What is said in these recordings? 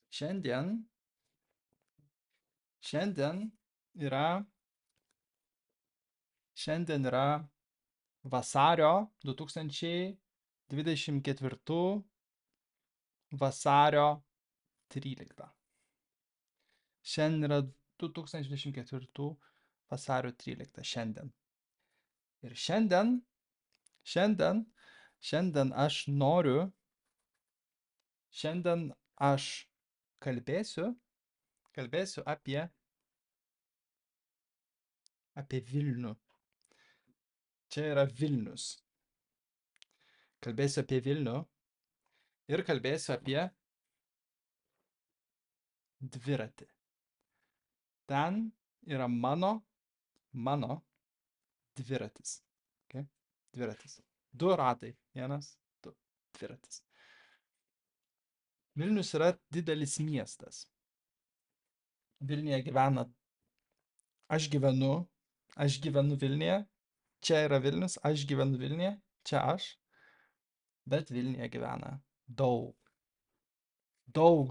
Šiandien, šiandien yra, šiandien yra vasario 2024 vasario 13. Šiandien yra 2024 vasario 13. Šiandien. Ir šiandien aš kalbėsiu apie Vilnių. Čia yra Vilnius. Kalbėsiu apie Vilnių ir kalbėsiu apie dviratį. Ten yra mano dviratis. Okay? Dviratis. 2 ratai. 1, 2. Dviratis. Vilnius yra didelis miestas. Vilniuje gyvena. Aš gyvenu Vilniuje. Čia yra Vilnius. Aš gyvenu Vilniuje. Čia aš. Bet Vilniuje gyvena daug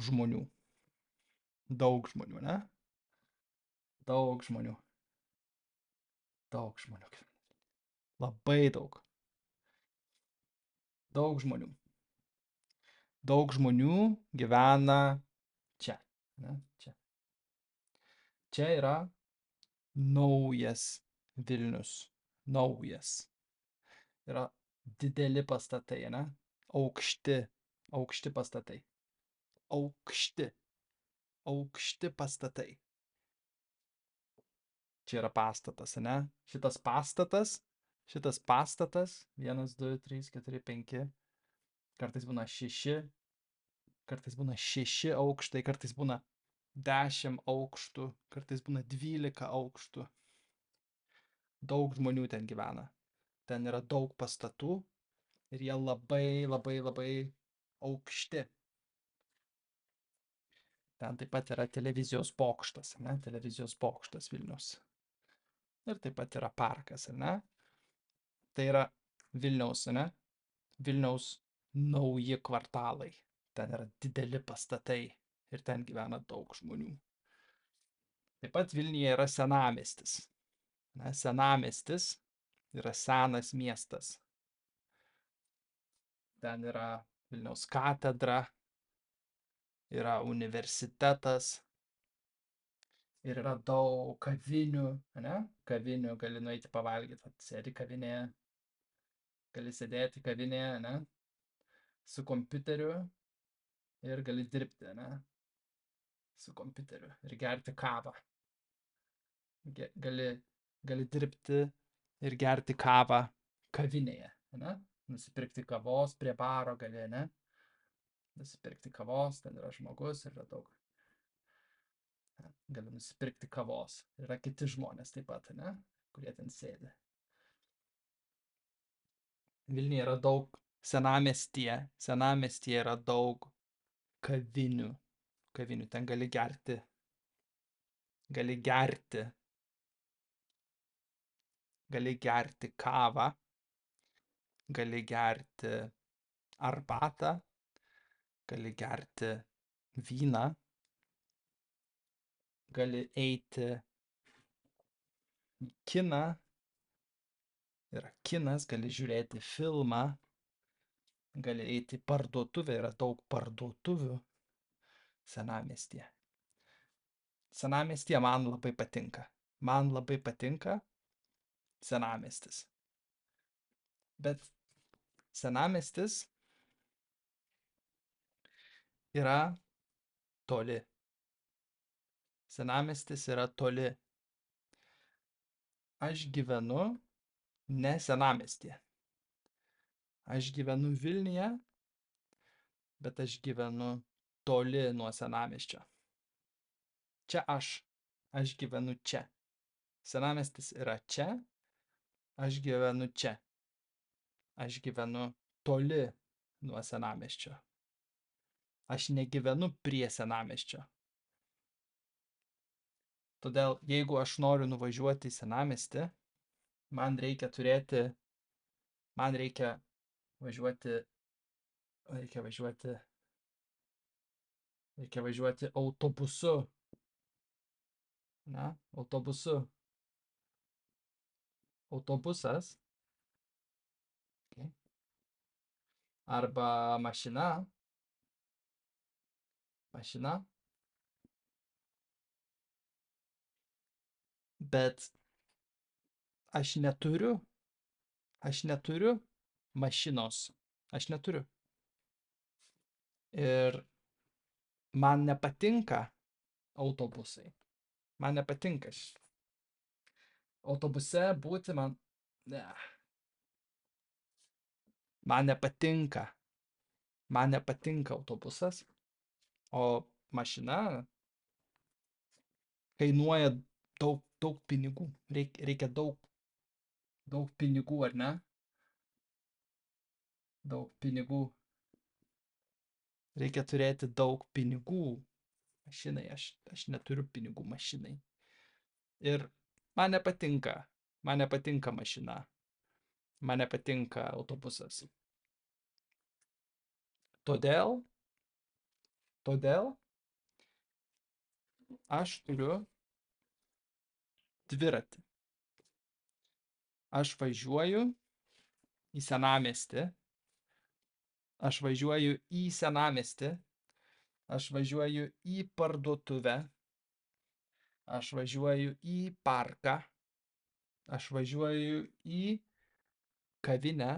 žmonių. Daug žmonių, ne? Daug žmonių. Daug žmonių. Labai daug. Daug žmonių. Daug žmonių gyvena čia. Ne? Čia. Čia yra naujas Vilnius. Naujas. Yra dideli pastatai, ne? Aukšti pastatai. Aukšti pastatai. Čia yra pastatas, ne? Šitas pastatas, 1, 2, 3, 4, 5, kartais būna 6, aukštai, kartais būna 10 aukštų, kartais būna 12 aukštų. Daug žmonių ten gyvena. Ten yra daug pastatų ir jie labai aukšti. Ten taip pat yra televizijos bokštas, ne? Televizijos bokštas Vilniaus. Ir taip pat yra parkas, ne? Tai yra Vilniaus, ne? Vilniaus nauji kvartalai. Ten yra dideli pastatai ir ten gyvena daug žmonių. Taip pat Vilniuje yra senamiestis. Ne? Senamiestis yra senas miestas. Ten yra Vilniaus katedra, yra universitetas ir yra daug kavinių, ne? Kavinių gali nueiti pavalgyti, sėdi kavinėje, gali sėdėti kavinėje, ne? Su kompiuteriu ir gali dirbti, ne? Su kompiuteriu ir gerti kavą. Gali dirbti ir gerti kavą kavinėje, ne? Nusipirkti kavos prie baro gali, ne? Nusipirkti kavos, ten yra žmogus ir yra daug. Gali nusipirkti kavos. Yra kiti žmonės taip pat, ne? Kurie ten sėdi. Vilniuje yra daug senamiestyje yra daug kavinių. Ten gali gerti kavą, gali gerti arbatą, gali gerti vyną, gali eiti į kiną, yra kinas, gali žiūrėti filmą, gali eiti į parduotuvę, yra daug parduotuvių senamiestyje. Senamiestyje man labai patinka. Man labai patinka senamiestis. Bet senamiestis yra toli. Senamiestis yra toli. Aš gyvenu ne senamiestyje. Aš gyvenu Vilniuje, bet aš gyvenu toli nuo senamiesčio. Čia aš gyvenu čia. Senamiestis yra čia, aš gyvenu čia. Aš gyvenu toli nuo senamiesčio. Aš negyvenu prie senamiesčio. Todėl, jeigu aš noriu nuvažiuoti į senamiestį, man reikia važiuoti Reikia važiuoti autobusu. Ne? Autobusu. Autobusas. Okay. Arba mašina. Mašina. Bet aš neturiu mašinos. Aš neturiu. Ir man nepatinka autobusai. Man nepatinka. Autobuse būti man... Ne. Man nepatinka. Man nepatinka autobusas. O mašina kainuoja daug pinigų. Reikia daug pinigų, ar ne? Daug pinigų. Reikia turėti daug pinigų mašinai. Aš neturiu pinigų mašinai. Ir man nepatinka mašina. Man nepatinka autobusas. Todėl aš turiu dviratį. Aš važiuoju į senamiestį. Aš važiuoju į senamiestį. Aš važiuoju į parduotuvę. Aš važiuoju į parką. Aš važiuoju į kavinę.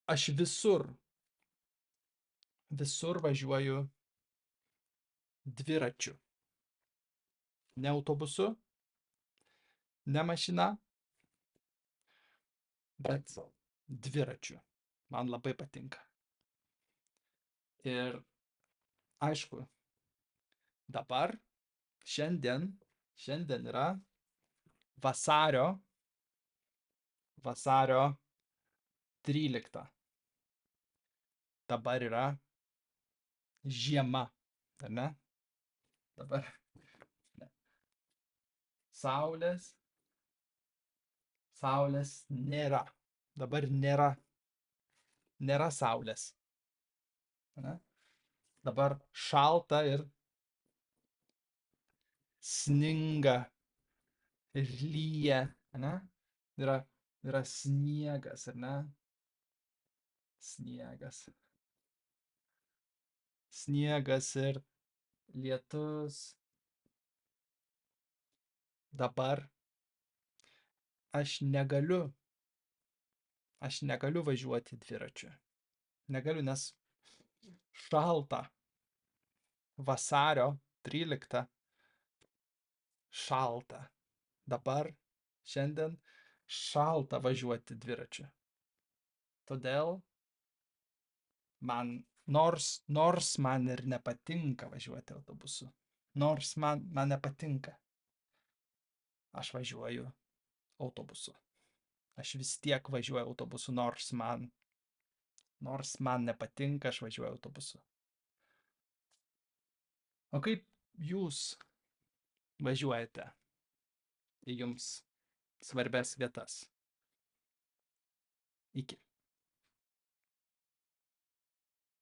Aš visur važiuoju dviračiu. Ne autobusu, ne mašina, bet dviračiu. Man labai patinka. Ir aišku, dabar, šiandien yra vasario 13. Dabar yra žiema, ar ne? Dabar ne. Saulės nėra. Dabar nėra saulės. Ne? Dabar šalta ir sninga ir lyja, ne? Yra sniegas, ar ne? Sniegas ir lietus. Dabar aš negaliu važiuoti dviračiu. Negaliu, nes šalta. Vasario 13. Šalta. Dabar, šiandien, šalta važiuoti dviračiu. Todėl man, nors man ir nepatinka važiuoti autobusu, nors man nepatinka, aš važiuoju autobusu. Aš vis tiek važiuoju autobusu, nors man nepatinka, aš važiuoju autobusu. O kaip jūs važiuojate į jums svarbias vietas? Iki.